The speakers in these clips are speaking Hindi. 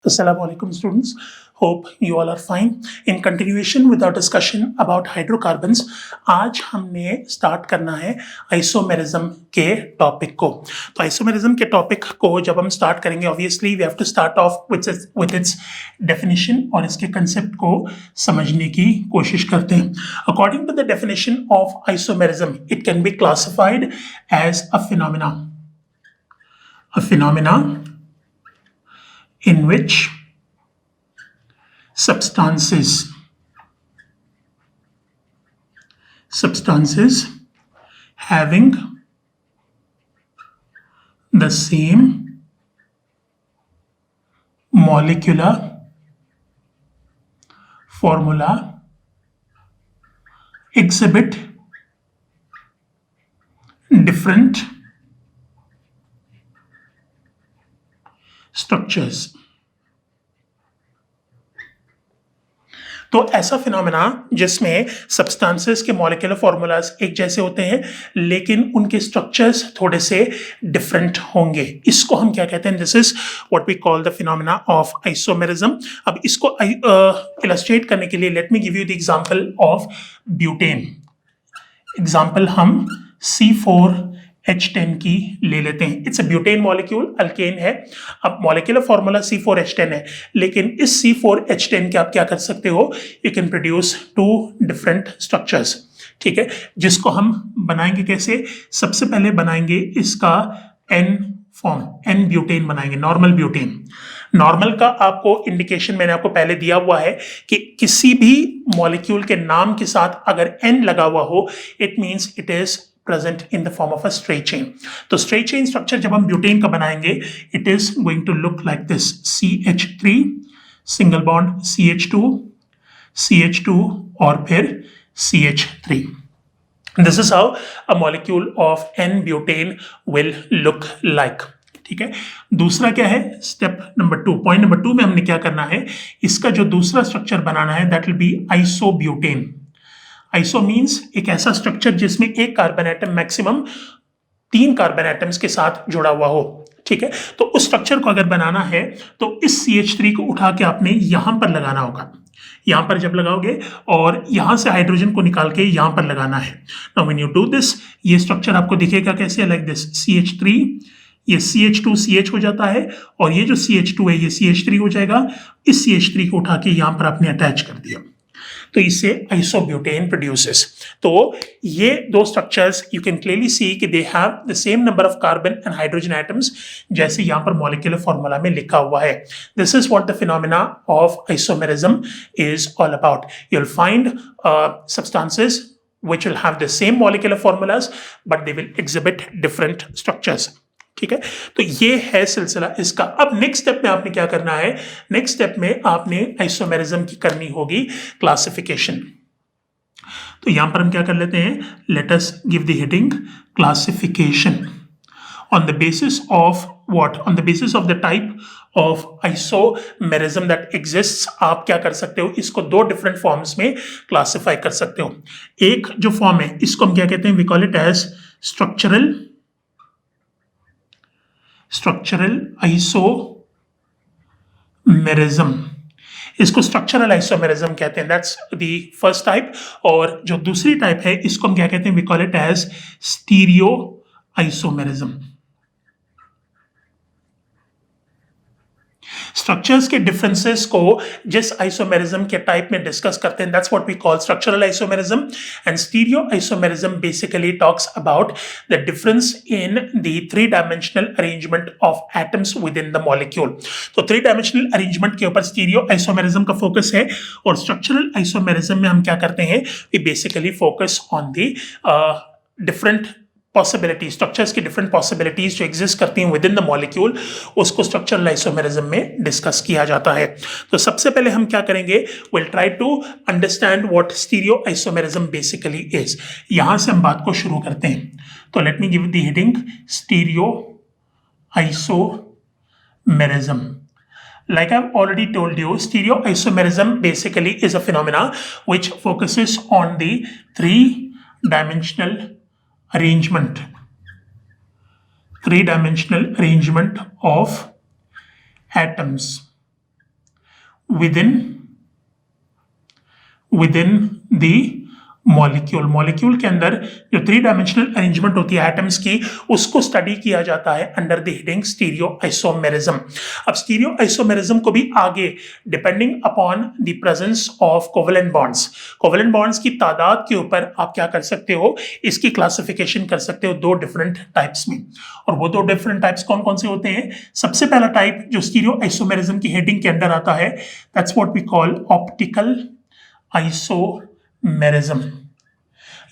Assalamu alaikum students. Hope you all are fine. In continuation with our discussion about hydrocarbons, आज हमने स्टार्ट करना है आइसोमेरिज्म के टॉपिक को. तो आइसोमेरिज्म के टॉपिक को जब हम स्टार्ट करेंगे, obviously we have to start off with its definition और इसके कंसेप्ट को समझने की कोशिश करते हैं. According to the definition of isomerism, it can be classified as a phenomena in which substances having the same molecular formula exhibit different structures. तो ऐसा फिनोमेना जिसमें सब्सटेंसेस के मॉलिक्यूलर फॉर्मूलाज एक जैसे होते हैं लेकिन उनके स्ट्रक्चर्स थोड़े से डिफरेंट होंगे, इसको हम क्या कहते हैं? This is what we call the phenomena of isomerism. अब इसको इलस्ट्रेट करने के लिए let me give you the example of butane. Example हम C4H10 की ले लेते हैं. It's a butane molecule, alkane है. अब मॉलिक्यूलर फॉर्मूला C4H10 है, लेकिन इस C4H10 के आप क्या कर सकते हो? You can produce two different structures. ठीक है, जिसको हम बनाएंगे कैसे? सबसे पहले बनाएंगे इसका N फॉर्म, N ब्यूटेन बनाएंगे, नॉर्मल ब्यूटेन. नॉर्मल का आपको इंडिकेशन मैंने आपको पहले दिया हुआ है कि किसी भी मॉलिक्यूल के नाम के साथ अगर N लगा हुआ हो, it means it is present in the form of a straight chain. तो straight chain structure जब हम ब्यूटेन का बनाएंगे, it is going to look like this: CH3 single bond CH2 CH2 और फिर CH3. This is how a molecule of N-butane will look like. ठीक है. दूसरा क्या है? स्टेप नंबर 2, पॉइंट नंबर 2 में हमने क्या करना है? इसका जो दूसरा स्ट्रक्चर बनाना है, that will be isobutane. Iso means एक ऐसा स्ट्रक्चर जिसमें एक carbon atom maximum 3 carbon atoms के साथ जुड़ा हुआ हो. ठीक है, तो उस स्ट्रक्चर को अगर बनाना है तो इस CH3 को उठा के आपने यहां पर लगाना होगा. यहां पर जब लगाओगे और यहां से हाइड्रोजन को निकाल के यहां पर लगाना है. Now when you do this, ये स्ट्रक्चर आपको दिखेगा कैसे? लाइक दिस: CH3, ये CH2 CH हो जाता है और ये जो CH2 है ये CH3 हो जाएगा. इस CH3 को उठा के यहां पर आपने अटैच कर दिया, तो इससे आइसोब्यूटेन प्रोड्यूसेस. तो ये दो structures you can clearly see कि they have the same number of carbon and hydrogen atoms जैसे यहां पर मॉलिक्यूलर फॉर्मूला में लिखा हुआ है. This is what the phenomena of isomerism is all about. You will find substances which will have the same molecular formulas but they will exhibit different structures. ठीक है, तो ये है सिलसिला इसका. अब नेक्स्ट स्टेप में आपने क्या करना है? नेक्स्ट स्टेप में आपने आइसोमेरिज्म की करनी होगी क्लासिफिकेशन. तो यहां पर हम क्या कर लेते हैं? Let us give the heading classification on the basis of what? On the basis of the type of isomerism that exists. आप क्या कर सकते हो? इसको 2 डिफरेंट फॉर्म्स में क्लासिफाई कर सकते हो. एक जो फॉर्म है इसको हम क्या कहते हैं? We call it as structural isomerism. इसको स्ट्रक्चरल आइसोमेरिज्म कहते हैं. That's the first type. और जो दूसरी टाइप है इसको हम क्या कहते हैं? We call it as stereo isomerism. Structures के डिफरेंसेस को जिस आइसोमेरिज्म के टाइप में डिस्कस करते हैं, that's what we call structural isomerism. And stereo isomerism basically talks about the difference in the 3-dimensional arrangement of atoms within the molecule. तो 3-dimensional अरेंजमेंट के ऊपर स्टीरियो आइसोमेरिज्म का फोकस है. और स्ट्रक्चरल आइसोमेरिज्म में हम क्या करते हैं? We basically focus on the different possibilities, structures की डिफरेंट पॉसिबिलिटीज जो एग्जिस्ट करती हैं विद इन द मॉलिक्यूल, उसको स्ट्रक्चरल आइसोमेरिज्म में डिस्कस किया जाता है. तो सबसे पहले हम क्या करेंगे? Will try to understand what stereo isomerism basically is. यहां से हम बात को शुरू करते हैं. तो let me give the heading stereo isomerism. Like I've already told you, stereoisomerism basically is a phenomena which focuses on the 3-dimensional arrangement of atoms within the molecule के अंदर जो 3 डायमेंशनल अरेंजमेंट होती है एटम्स की, उसको स्टडी किया जाता है अंडर द हेडिंग स्टीरियोआइसोमेरिज्म। अब स्टीरियोआइसोमेरिज्म को भी आगे depending upon the presence of covalent bonds की तादाद के ऊपर आप क्या कर सकते हो, इसकी क्लासिफिकेशन कर सकते हो 2 डिफरेंट टाइप्स में। और वो 2 डिफरेंट टाइप्स कौन कौन से होते हैं? सबसे पहला टाइप जो स्टीरियोआइसोमेरिज्म की हेडिंग के अंदर आता है, that's what we call optical isomerism.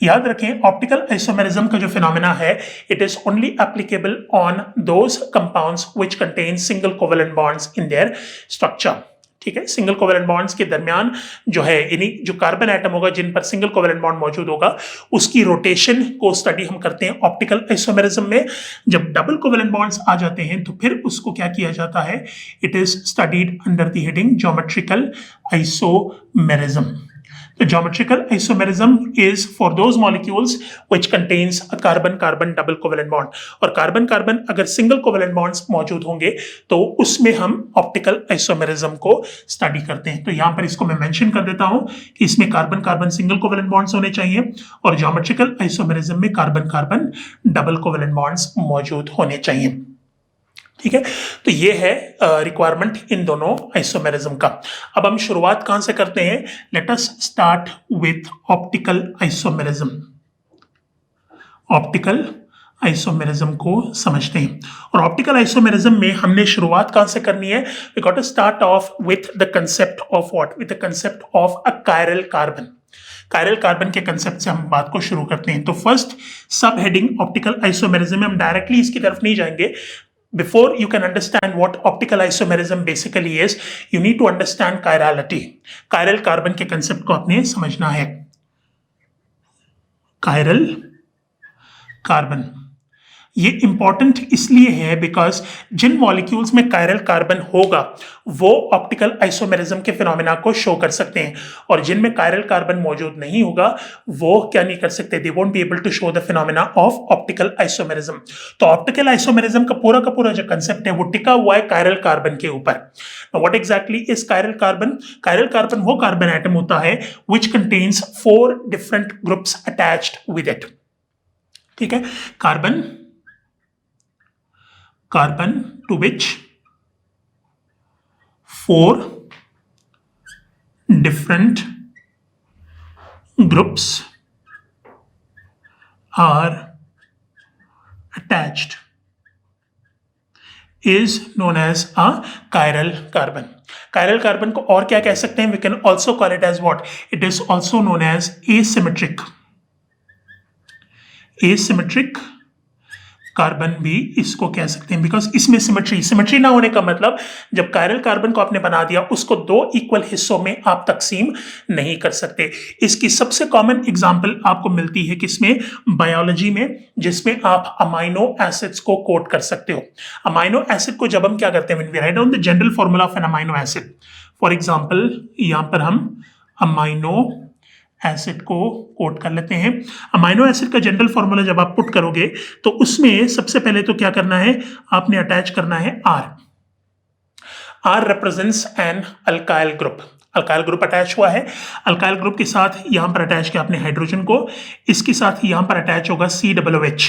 याद रखें, ऑप्टिकल आइसोमेरिज्म का जो फिनोमेना है, it is only applicable on those compounds which contain single covalent bonds in their structure. ठीक है, सिंगल कोवेलेंट बॉन्ड्स के दरमियान जो है यानी जो कार्बन एटम होगा जिन पर सिंगल कोवेलेंट बॉन्ड मौजूद होगा, उसकी रोटेशन को स्टडी हम करते हैं ऑप्टिकल आइसोमेरिज्म में। जब डबल कोवेलेंट बॉन्ड्स आ जाते हैं तो फिर उसको क्या किया जाता है, it is studied under the heading geometrical isomerism. The geometrical isomerism is for those molecules which contains a carbon-carbon double covalent bond. और कार्बन-कार्बन अगर सिंगल कोवेलेंट बॉन्ड्स मौजूद होंगे तो उसमें हम ऑप्टिकल आइसोमेरिज्म को स्टडी करते हैं। तो यहाँ पर इसको मैं मेंशन कर देता हूँ कि इसमें कार्बन-कार्बन सिंगल कोवेलेंट बॉन्ड्स होने चाहिए और ज्योमेट्रिकल आइसोमेरिज्म में कार्बन-कार्बन डबल कोवेलेंट बॉन्ड्स मौजूद होने चाहिए। ठीक है, तो ये है रिक्वायरमेंट इन दोनों आइसोमेरिज्म का। अब हम शुरुआत कहां से करते हैं? Let us start with optical isomerism. Optical isomerism को समझते हैं और ऑप्टिकल आइसोमेरिज्म में हमने शुरुआत कहां से करनी है? We got to start off with the concept of what? With the concept of a chiral carbon. Chiral carbon के कंसेप्ट से हम बात को शुरू करते हैं। तो फर्स्ट सब हेडिंग ऑप्टिकल आइसोमेरिज्म में, हम डायरेक्टली इसकी तरफ नहीं जाएंगे। Before you can understand what optical isomerism basically is, you need to understand chirality. Chiral carbon के कंसेप्ट को आपने समझना है। chiral कार्बन ये इंपॉर्टेंट इसलिए है बिकॉज जिन मॉलिक्यूल्स में कायरल कार्बन होगा वो ऑप्टिकल आइसोमेरिज्म के फिनोमेना को शो कर सकते हैं, और जिनमें कायरल कार्बन मौजूद नहीं होगा वो क्या नहीं कर सकते, they won't be able to show the phenomena of optical isomerism. तो ऑप्टिकल आइसोमेरिज्म का पूरा जो कंसेप्ट है वो टिका हुआ है कायरल कार्बन के ऊपर। What exactly is chiral carbon? Chiral carbon वो कार्बन एटम होता है which contains 4 different groups attached with it. ठीक है, carbon to which 4 different groups are attached is known as a chiral carbon. Chiral carbon को और क्या कह सकते हैं? We can also call it as what? It is also known as asymmetric carbon भी इसको कह सकते हैं, बिकॉज इसमें सिमेट्री ना होने का मतलब जब कायरल कार्बन को आपने बना दिया उसको 2 इक्वल हिस्सों में आप तकसीम नहीं कर सकते। इसकी सबसे कॉमन एग्जांपल आपको मिलती है किसमें? बायोलॉजी में, जिसमें आप अमाइनो एसिड्स को कोट कर सकते हो। अमाइनो एसिड को जब हम क्या करते हैं, we write down the general formula of an amino acid. For example यहां पर हम अमाइनो एसिड को कोट कर लेते हैं। अमाइनो एसिड का जनरल फॉर्मूला जब आप पुट करोगे तो उसमें सबसे पहले तो क्या करना है, आपने अटैच करना है R represents an alkyl group. Alkyl group attach हुआ है। अल्काइल ग्रुप के साथ यहां पर अटैच किया आपने हाइड्रोजन को, इसके साथ यहां पर अटैच होगा COOH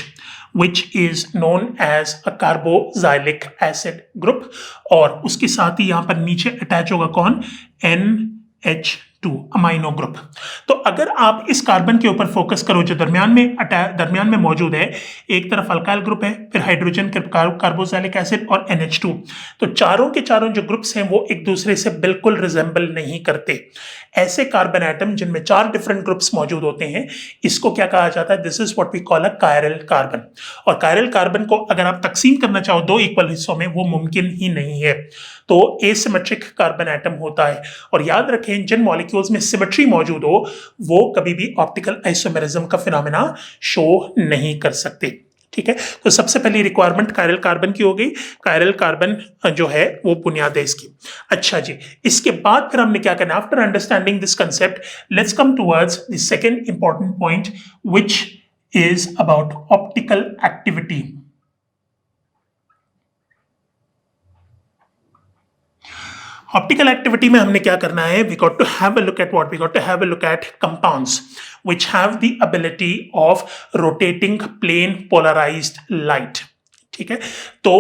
which is known as a carboxylic acid group, और उसके साथ ही यहां पर नीचे अटैच होगा कौन? NH2 amino group. तो अगर आप इस कार्बन के ऊपर फोकस करो जो दरमियान में मौजूद है, एक तरफ अल्काइल ग्रुप है, फिर हाइड्रोजन कार्बोक्सिलिक एसिड और NH2, तो चारों के चारों जो ग्रुप्स हैं वो एक दूसरे से बिल्कुल रिजेंबल नहीं करते। ऐसे कार्बन एटम जिनमें 4 डिफरेंट ग्रुप्स मौजूद होते हैं, इसको क्या कहा जाता है? This is what we call a chiral carbon. और कायरल कार्बन को अगर आप तकसीम करना चाहो 2 इक्वल हिस्सों में, वो मुमकिन ही नहीं है। तो एसिमेट्रिक कार्बन एटम होता है। और याद रखें, जिन मॉलिक्यूल्स में सिमेट्री मौजूद हो वो कभी भी ऑप्टिकल आइसोमेरिज्म का फिनोमेना शो नहीं कर सकते। ठीक है, तो सबसे पहली रिक्वायरमेंट कायरल कार्बन की हो गई। कायरल कार्बन जो है वो बुनियाद है इसकी। अच्छा जी, इसके बाद फिर हमने क्या करना? After understanding this concept, let's come towards the second important point which is about optical activity. Optical activity में हमने क्या करना है, we got to have a look at what, we got to have a look at compounds which have the ability of rotating plane polarized light. ठीक है, तो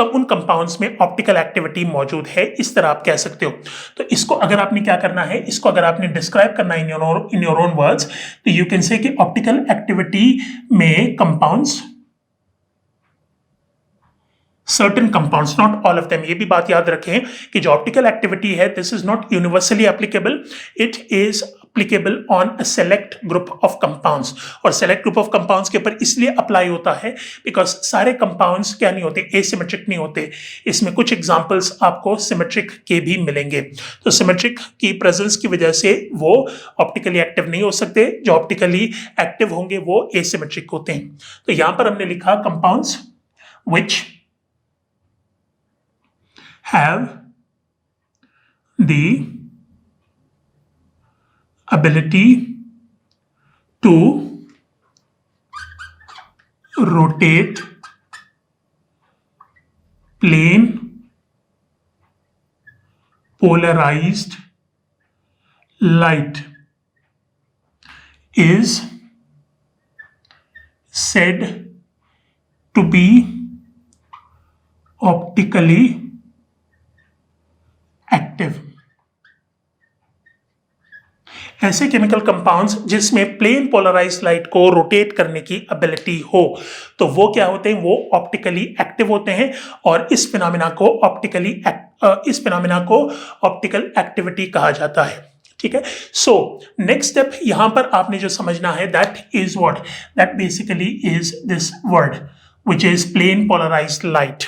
उन कंपाउंड्स में ऑप्टिकल एक्टिविटी मौजूद है, इस तरह आप कह सकते हो। तो इसको अगर आपने क्या करना है, इसको अगर आपने डिस्क्राइब करना है इन योर ओन वर्ड्स, तो यू कैन से कि ऑप्टिकल एक्टिविटी में compounds, certain compounds, not all of them, ये भी बात याद रखें कि जो ऑप्टिकल एक्टिविटी है, this is not universally applicable, it is applicable on a select group of compounds, और select group of compounds के ऊपर इसलिए अप्लाई होता है because सारे compounds क्या नहीं होते, asymmetric नहीं होते, इसमें कुछ एग्जाम्पल्स आपको सिमेट्रिक के भी मिलेंगे। तो सिमेट्रिक की प्रेजेंस की वजह से वो ऑप्टिकली एक्टिव नहीं हो सकते, जो ऑप्टिकली एक्टिव होंगे वो एसिमेट्रिक होते हैं। तो यहां पर हमने लिखा compounds which have the ability to rotate plane polarized light is said to be optically active. ऐसे केमिकल कंपाउंड्स जिसमें प्लेन पोलराइज्ड लाइट को रोटेट करने की एबिलिटी हो, तो वो क्या होते हैं, वो ऑप्टिकली एक्टिव होते हैं, और इस फिनोमेना को ऑप्टिकल एक्टिविटी कहा जाता है। ठीक है, सो नेक्स्ट स्टेप यहां पर आपने जो समझना है, that is what, that basically is this word which is plane polarized light.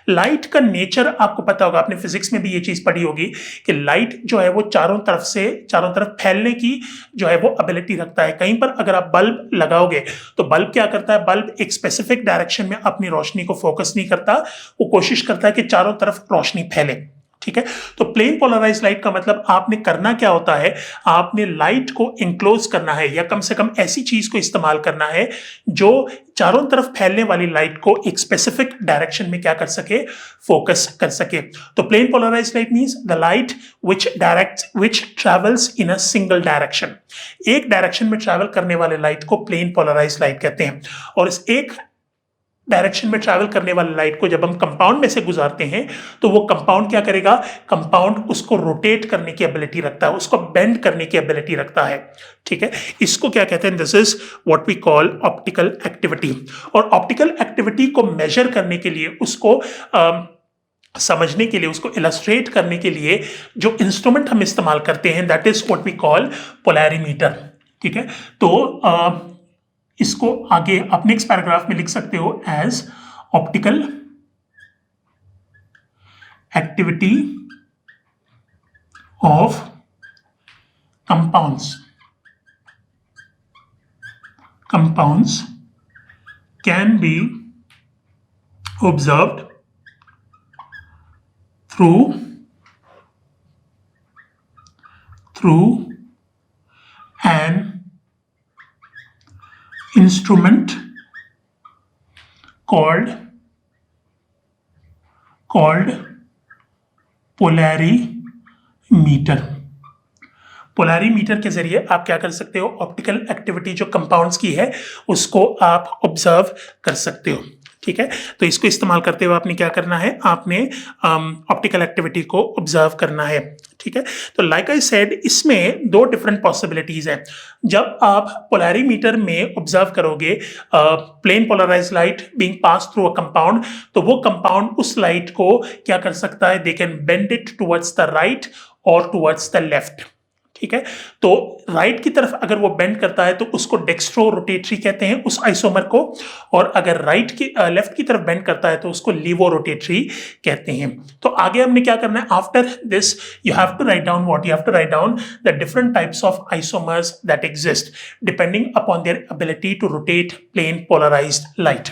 Light का नेचर आपको पता होगा, आपने फिजिक्स में भी ये चीज पढ़ी होगी कि लाइट जो है वो चारों तरफ फैलने की जो है वो एबिलिटी रखता है। कहीं पर अगर आप बल्ब लगाओगे तो बल्ब क्या करता है, बल्ब एक स्पेसिफिक डायरेक्शन में अपनी रोशनी को फोकस नहीं करता, वो कोशिश करता है कि चारों तरफ रोशनी फैले। ठीक है, तो प्लेन पोलराइज लाइट का मतलब आपने करना क्या होता है, आपने लाइट को इंक्लोज करना है, या कम से कम ऐसी चीज को इस्तेमाल करना है जो चारों तरफ फैलने वाली लाइट को एक स्पेसिफिक डायरेक्शन में क्या कर सके, फोकस कर सके। तो plane polarise light means the light which travels in a single direction, एक डायरेक्शन में ट्रैवल करने वाले लाइट को प्लेन पोलराइज लाइट कहते हैं। और इस एक डायरेक्शन में ट्रैवल करने वाली लाइट को जब हम कंपाउंड में से गुजारते हैं तो वो कंपाउंड क्या करेगा, कंपाउंड उसको रोटेट करने की एबिलिटी रखता है, उसको बेंड करने की एबिलिटी रखता है। ठीक है, इसको क्या कहते हैं, this is what we call optical activity. और ऑप्टिकल एक्टिविटी को मेजर करने के लिए, उसको समझने के लिए, उसको इलस्ट्रेट करने के लिए जो इंस्ट्रूमेंट हम इस्तेमाल करते हैं, that is what we call polarimeter. ठीक है, तो इसको आगे आप नेक्स्ट पैराग्राफ में लिख सकते हो as optical activity of compounds can be observed through an instrument called polarimeter। Polarimeter के जरिए आप क्या कर सकते हो, ऑप्टिकल एक्टिविटी जो कंपाउंड्स की है उसको आप ऑब्जर्व कर सकते हो। ठीक है, तो इसको इस्तेमाल करते हुए आपने क्या करना है, आपने ऑप्टिकल एक्टिविटी को ऑब्जर्व करना है। ठीक है, तो लाइक आई सेड, इसमें दो डिफरेंट पॉसिबिलिटीज हैं। जब आप पोलैरीमीटर में ऑब्जर्व करोगे plane polarised light being pass through a compound, तो वो कंपाउंड उस लाइट को क्या कर सकता है, they can bend it towards the right और टुवर्ड्स द लेफ्ट। ठीक है, तो राइट की तरफ अगर वो बेंड करता है तो उसको डेक्स्ट्रो रोटेटरी कहते हैं उस आइसोमर को, और अगर लेफ्ट की तरफ बेंड करता है तो उसको लीवो रोटेटरी कहते हैं। तो आगे हमने क्या करना है, after this you have to write down what, you have to write down the different types of isomers that exist depending upon their ability to rotate plane polarised light.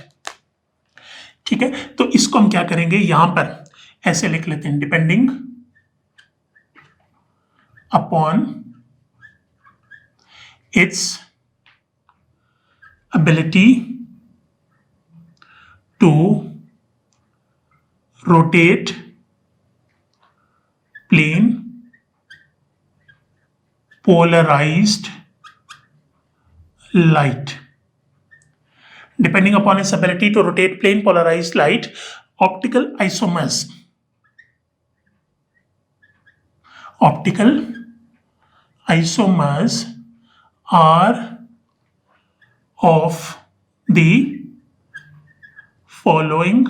ठीक है, तो इसको हम क्या करेंगे, यहां पर ऐसे लिख लेते हैं, depending upon its ability to rotate plane polarized light. Depending upon its ability to rotate plane polarized light, optical isomers are of the following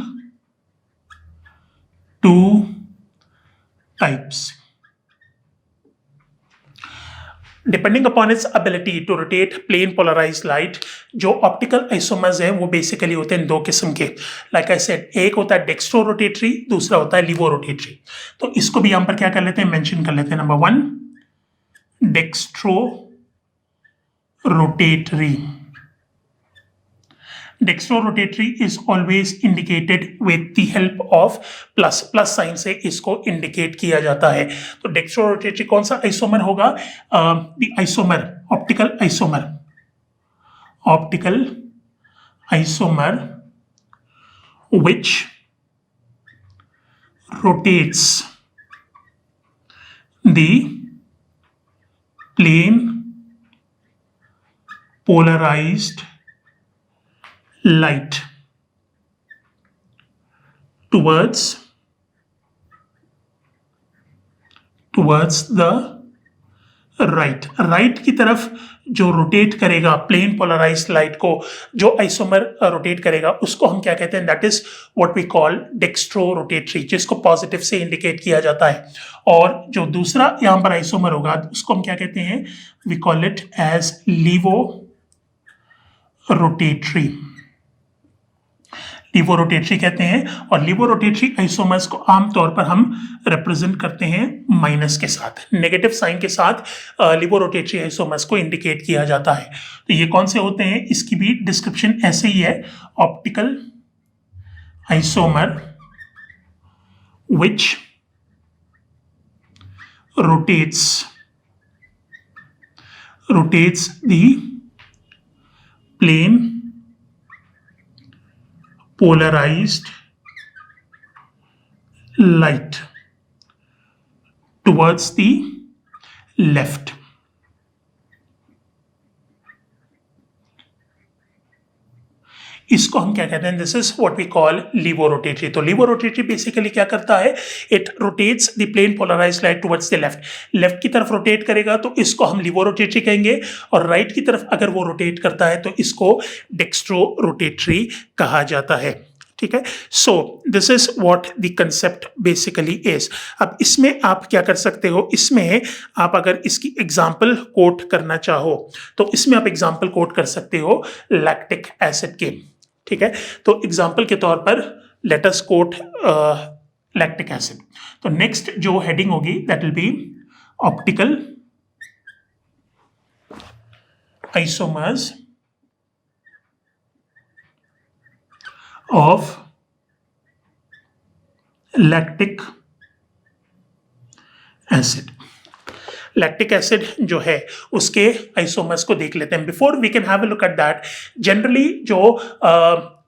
two types. Depending upon its ability to rotate plane polarised light, जो ऑप्टिकल आइसोमर्स हैं वो बेसिकली होते हैं दो किस्म के. लाइक आई सेड, एक होता है डेक्स्ट्रो रोटेटरी, दूसरा होता है लिवो रोटेटरी. तो इसको भी यहां पर क्या कर लेते हैं, मेंशन कर लेते हैं. Number 1, dextro rotatory. Dextrorotatory is always indicated with the help of plus sign से इसको इंडिकेट किया जाता है. तो डेक्स्ट्रोरोटेटरी कौन सा आइसोमर होगा? The isomer, optical isomer which rotates the plane polarized light towards the right की तरफ जो रोटेट करेगा प्लेन पोलराइज्ड लाइट को, जो आइसोमर रोटेट करेगा उसको हम क्या कहते हैं? That is what we call dextrorotatory, जिसको पॉजिटिव से इंडिकेट किया जाता है. और जो दूसरा यहां पर आइसोमर होगा उसको हम क्या कहते हैं? We call it as levo rotatory. Levo rotatory कहते हैं. और लीवो रोटेटरी आइसोमर्स को आमतौर पर हम रिप्रेजेंट करते हैं माइनस के साथ, नेगेटिव साइन के साथ लीवो रोटेटरी आइसोमर्स को इंडिकेट किया जाता है. तो ये कौन से होते हैं? इसकी भी डिस्क्रिप्शन ऐसे ही है. Optical isomer which rotates the plane polarized light towards the left. इसको हम क्या कहते हैं? This is what we call levo rotatory. तो लीवो रोटेटरी बेसिकली क्या करता है? It rotates the plane polarised light towards the left की तरफ रोटेट करेगा तो इसको हम लीवो रोटेटरी कहेंगे. और राइट की तरफ अगर वो रोटेट करता है तो इसको डेक्स्ट्रो रोटेटरी कहा जाता है. ठीक है. So this is what the concept basically is. अब इसमें आप क्या कर सकते हो? इसमें आप अगर इसकी एग्जांपल कोट करना चाहो तो इसमें आप एग्जांपल कोट कर सकते हो लैक्टिक एसिड के. ठीक है. तो एग्जाम्पल के तौर पर let us quote lactic acid. तो नेक्स्ट जो हेडिंग होगी that will be optical isomers of lactic acid. Lactic acid जो है उसके आइसोमर्स को देख लेते हैं. Before we can have a look at that, generally जो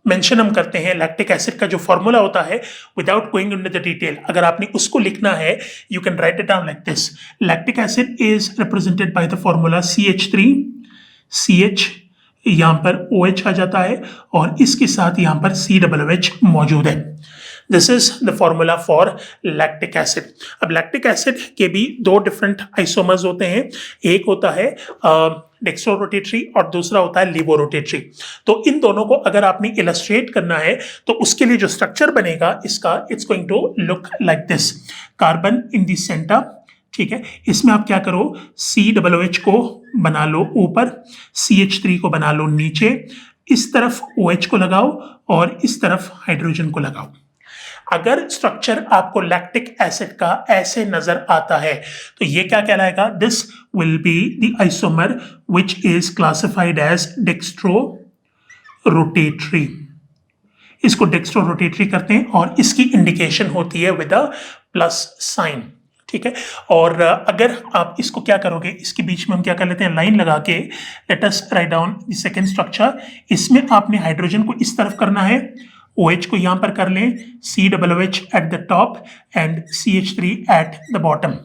मेंशन हम करते हैं लैक्टिक एसिड का जो फॉर्मूला होता है, without going into the detail, अगर आपने उसको लिखना है you can write it down like this. Lactic acid is represented by the formula CH3, CH यहां पर OH आ जाता है और इसके साथ यहां पर COOH मौजूद है. This is the formula for lactic acid. अब लैक्टिक एसिड के भी दो डिफरेंट आइसोमर्स होते हैं. एक होता है डेक्स्ट्रोरोटेटरी और दूसरा होता है लीवो रोटेटरी. तो इन दोनों को अगर आपने इलस्ट्रेट करना है तो उसके लिए जो स्ट्रक्चर बनेगा इसका, it's going to look like this. Carbon in the centre. ठीक है. इसमें आप क्या करो? COOH को बना लो ऊपर, CH3 को बना लो नीचे, इस तरफ OH को लगाओ और इस तरफ हाइड्रोजन को लगाओ. अगर स्ट्रक्चर आपको लैक्टिक एसिड का ऐसे नजर आता है तो ये क्या कहलाएगा? This will be the isomer which is classified as dextro rotatory. इसको डेक्स्ट्रो रोटेटरी करते हैं और इसकी इंडिकेशन होती है विद अ प्लस साइन. ठीक है. और अगर आप इसको क्या करोगे, इसके बीच में हम क्या कर लेते हैं? लाइन लगा के let us right down the second structure. इसमें आपने हाइड्रोजन को इस तरफ करना है, OH को यहां पर कर लें COOH at the top and CH3 at the bottom.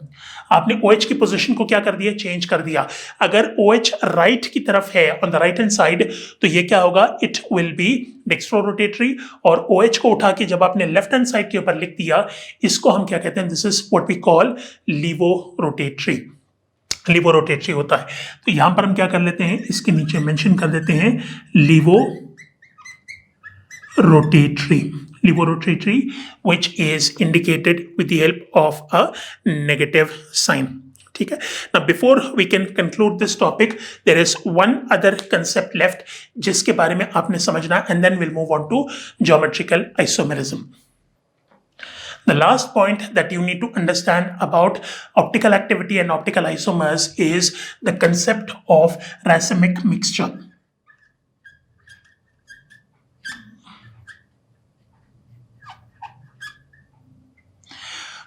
आपने OH की पोजीशन को क्या कर दिया, चेंज कर दिया। अगर OH राइट की तरफ है, on the right hand side, तो ये क्या होगा, it will be dextro rotatory. और OH को उठा के जब आपने लेफ्ट हैंड साइड के ऊपर लिख दिया, इसको हम क्या कहते हैं, this is what we call levo rotatory. Levo rotatory होता है। तो यहां पर हम क्या कर लेते हैं, इसके नीचे मेंशन कर देते हैं लीवो rotatory, levorotatory, which is indicated with the help of a negative sign. ठीक है। Now before we can conclude this topic, there is one other concept left जिसके बारे में आपने समझना, and then we'll move on to geometrical isomerism. The last point that you need to understand about optical activity and optical isomers is the concept of racemic mixture.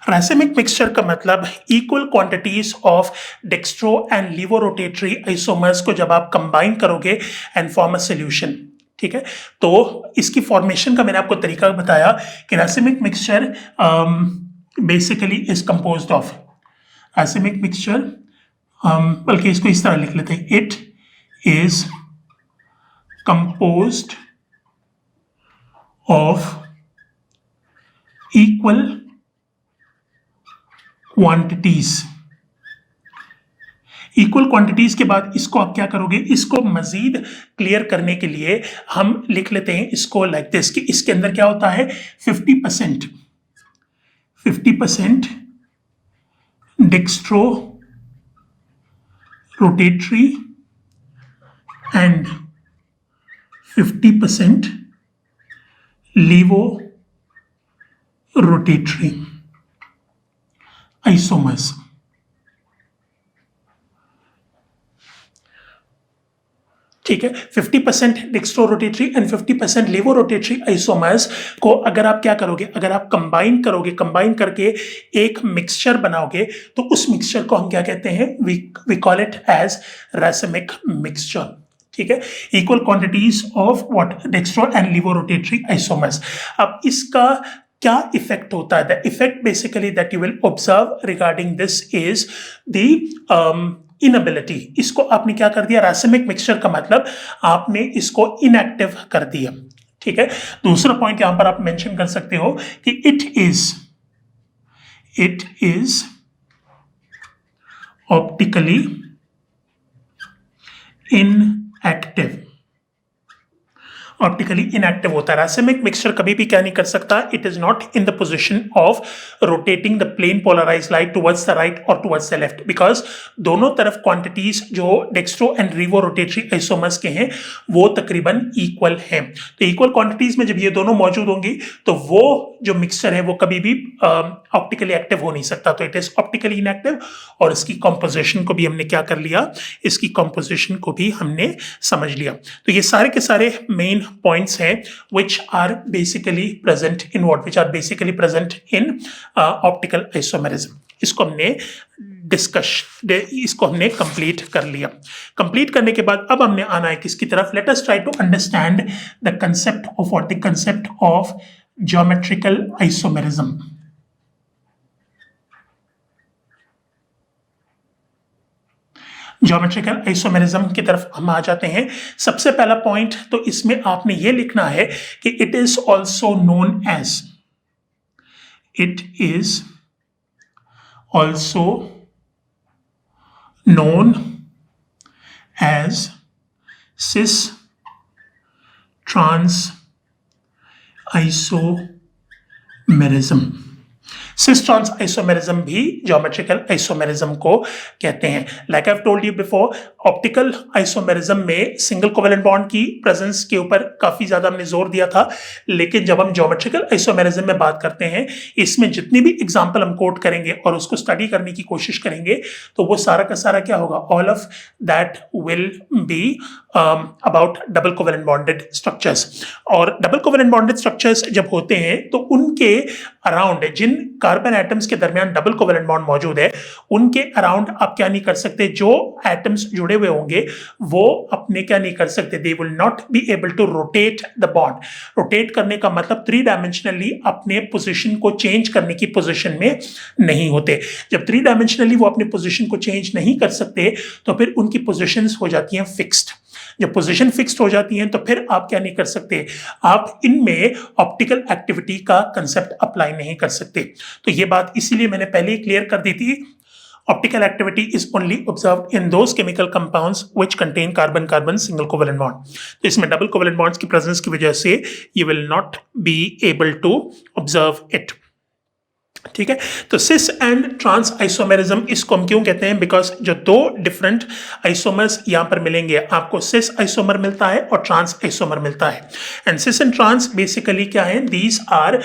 Racemic mixture का मतलब equal quantities of dextro and levorotatory isomers को जब आप combine करोगे and form a solution, ठीक है। तो इसकी फॉर्मेशन का मैंने आपको तरीका बताया कि racemic mixture basically is composed of racemic mixture, बल्कि इसको इस तरह लिख लेते हैं, it is composed of equal quantities. Equal quantities के बाद इसको आप क्या करोगे, इसको मजीद क्लियर करने के लिए हम लिख लेते हैं इसको लाइक दिस कि इसके अंदर क्या होता है, 50% dextro rotatory and 50% levo rotatory isomers. ठीक है, 50% डेक्स्ट्रोरोटेटरी एंड 50% लेवोरोटेटरी आइसोमर्स को अगर आप क्या करोगे, अगर आप कंबाइन करोगे, कंबाइन करके एक मिक्सचर बनाओगे, तो उस मिक्सचर को हम क्या कहते हैं, we call it as racemic mixture. ठीक है, equal quantities of what, dextro and levorotatory isomers. अब इसका क्या इफेक्ट होता है, the effect basically that you will observe regarding this is the inability. इसको आपने क्या कर दिया, रैसेमिक मिक्सचर का मतलब आपने इसको इनएक्टिव कर दिया। ठीक है, दूसरा पॉइंट यहां पर आप मेंशन कर सकते हो कि it is optically inactive. Optically inactive होता है। रैसेमिक मिक्सचर कभी भी क्या नहीं कर सकता, it is not in the position of rotating the plane polarise light towards the right और टुवर्ड्स द लेफ्ट, बिकॉज दोनों तरफ क्वांटिटीज जो dextro and levo rotatory isomers के हैं वो तकरीबन इक्वल हैं। तो इक्वल क्वांटिटीज में जब ये दोनों मौजूद होंगी तो वो जो मिक्सचर है वो कभी भी ऑप्टिकली एक्टिव हो नहीं सकता। तो इट इज ऑप्टिकली इनएक्टिव। और इसकी कॉम्पोजिशन को भी हमने क्या कर लिया, इसकी कॉम्पोजिशन को भी हमने समझ लिया। तो ये सारे के सारे मेन points हैं which are basically present in what, which are basically present in optical isomerism. इसको हमने इसको हमने कंप्लीट कर लिया। कंप्लीट करने के बाद अब हमने आना है किसकी तरफ, let us try to understand the concept of what, the concept of geometrical isomerism. Geometrical isomerism की तरफ हम आ जाते हैं। सबसे पहला पॉइंट तो इसमें आपने ये लिखना है कि it is also known as, it is also known as cis trans isomerism. Cis trans isomerism भी ज्योमेट्रिकल आइसोमेरिज्म को कहते हैं। Like I have told you before, optical isomerism में सिंगल कोवेलेंट बॉन्ड की प्रेजेंस के ऊपर काफी ज्यादा हमने जोर दिया था, लेकिन जब हम ज्योमेट्रिकल आइसोमेरिज्म में बात करते हैं, इसमें जितनी भी एग्जांपल हम कोट करेंगे और उसको स्टडी करने की कोशिश करेंगे, तो वो सारा का सारा क्या होगा, all of that will be about double covalent bonded structures. और डबल कोवेलेंट बॉन्डेड स्ट्रक्चर्स जब होते हैं तो उनके अराउंड जिन कार्बन एटम्स के दरमियान डबल कोवेलेंट बॉन्ड मौजूद है, उनके अराउंड आप क्या नहीं कर सकते, जो एटम्स जुड़े हुए होंगे वो अपने क्या नहीं कर सकते, they will not be able to rotate the bond. Rotate करने का मतलब थ्री डायमेंशनली अपने पोजीशन को चेंज करने की पोजीशन में नहीं होते। जब थ्री डायमेंशनली वो अपने पोजीशन को चेंज नहीं कर सकते तो फिर उनकी पोजीशंस हो जाती हैं फिक्स्ड। जब पोजीशन फिक्स्ड हो जाती हैं तो फिर आप क्या नहीं कर सकते, आप इनमें ऑप्टिकल एक्टिविटी का कंसेप्ट अप्लाई नहीं कर सकते। तो ये बात इसीलिए मैंने पहले ही क्लियर कर दी थी, optical activity is only observed in those chemical compounds which contain carbon carbon single covalent bond. तो इसमें डबल कोवेलेंट बॉन्ड्स की प्रेजेंस की वजह से you will not be able to observe it. ठीक है, तो सिस एंड ट्रांस आइसोमेरिज्म इसको हम क्यों कहते हैं, बिकॉज जो दो डिफरेंट आइसोमर्स यहां पर मिलेंगे, आपको सिस आइसोमर मिलता है और ट्रांस आइसोमर मिलता है। And cis and trans basically क्या है, दीज आर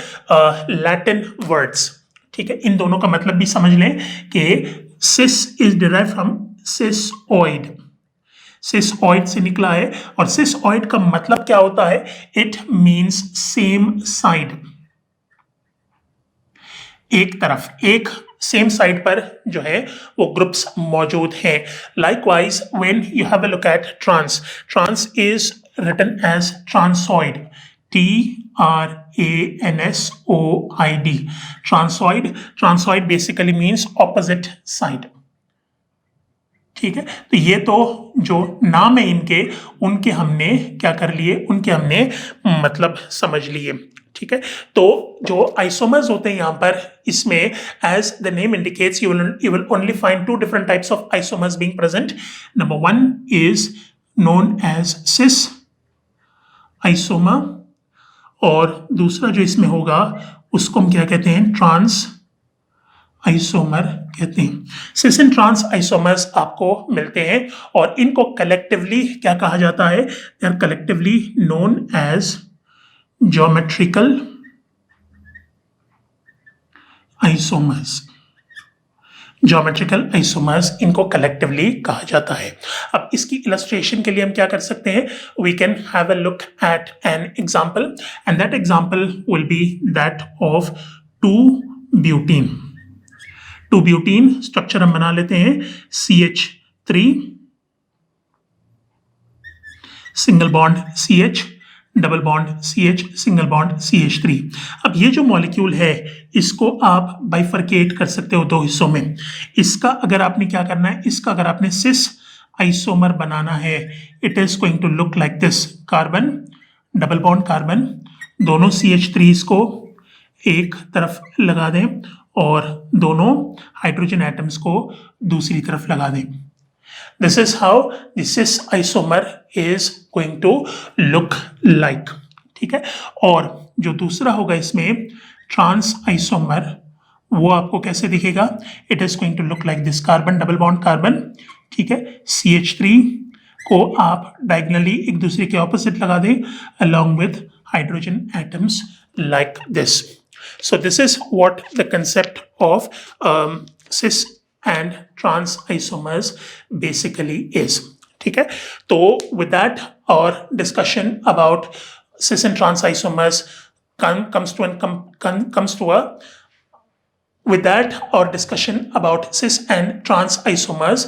लैटिन वर्ड्स। ठीक है, इन दोनों का मतलब भी समझ लें कि सिस इज डिराइव फ्रॉम सिसऑइड, सिसऑइड से निकला है। और सिसऑइड का मतलब क्या होता है, इट मींस सेम साइड, एक तरफ, एक सेम साइड पर जो है वो ग्रुप्स मौजूद हैं। Likewise when you have a look at trans, trans is written as transoid, TRANSOID, transoid. Transoid basically means opposite side. ठीक है, तो ये तो जो नाम है इनके, उनके हमने क्या कर लिए, उनके हमने मतलब समझ लिए। ठीक है, तो जो आइसोमर्स होते हैं यहाँ पर, इसमें as the name indicates you will only find two different types of isomers being present. Number one is known as cis isomer, और दूसरा जो इसमें होगा उसको हम क्या कहते हैं, ट्रांस आइसोमर कहते हैं। सिस एंड ट्रांस आइसोमर्स आपको मिलते हैं और इनको कलेक्टिवली क्या कहा जाता है, they are collectively known as geometrical isomers. Geometrical isomers इनको कलेक्टिवली कहा जाता है। अब इसकी इलस्ट्रेशन के लिए हम क्या कर सकते हैं, we can have a look at an example and that example will be that of two butene. Two butene structure हम बना लेते हैं, CH3 single bond CH, double bond CH, single bond CH3। अब ये जो मॉलिक्यूल है इसको आप बाइफरकेट कर सकते हो दो हिस्सों में। इसका अगर आपने क्या करना है, इसका अगर आपने सिस आइसोमर बनाना है, it is going to look like this, carbon double bond carbon, दोनों CH3 को एक तरफ लगा दें और दोनों हाइड्रोजन एटम्स को दूसरी तरफ लगा दें। This is how the cis isomer is going to look like। ठीक है, और जो दूसरा होगा इसमें ट्रांस आइसोमर, वो आपको कैसे दिखेगा, it is going to look like this, carbon double bond carbon. ठीक है, CH3 को आप डायगनली एक दूसरे के ऑपोजिट लगा दें along with hydrogen atoms like this। So this is what the concept of cis and trans isomers basically is। ठीक है, तो with that our discussion about cis and trans isomers comes to a with that our discussion about cis and trans isomers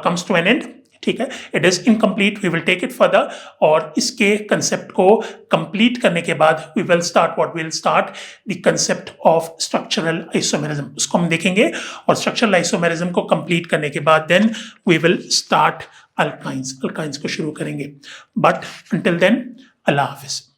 comes to an end। ठीक है, it is incomplete, we will take it further, और इसके कंसेप्ट को कंप्लीट करने के बाद we will start the concept of structural isomerism, उसको हम देखेंगे। और स्ट्रक्चरल आइसोमेरिज्म को कंप्लीट करने के बाद then we will start alkynes को शुरू करेंगे। बट अंटिल देन, अल्लाह हाफिज।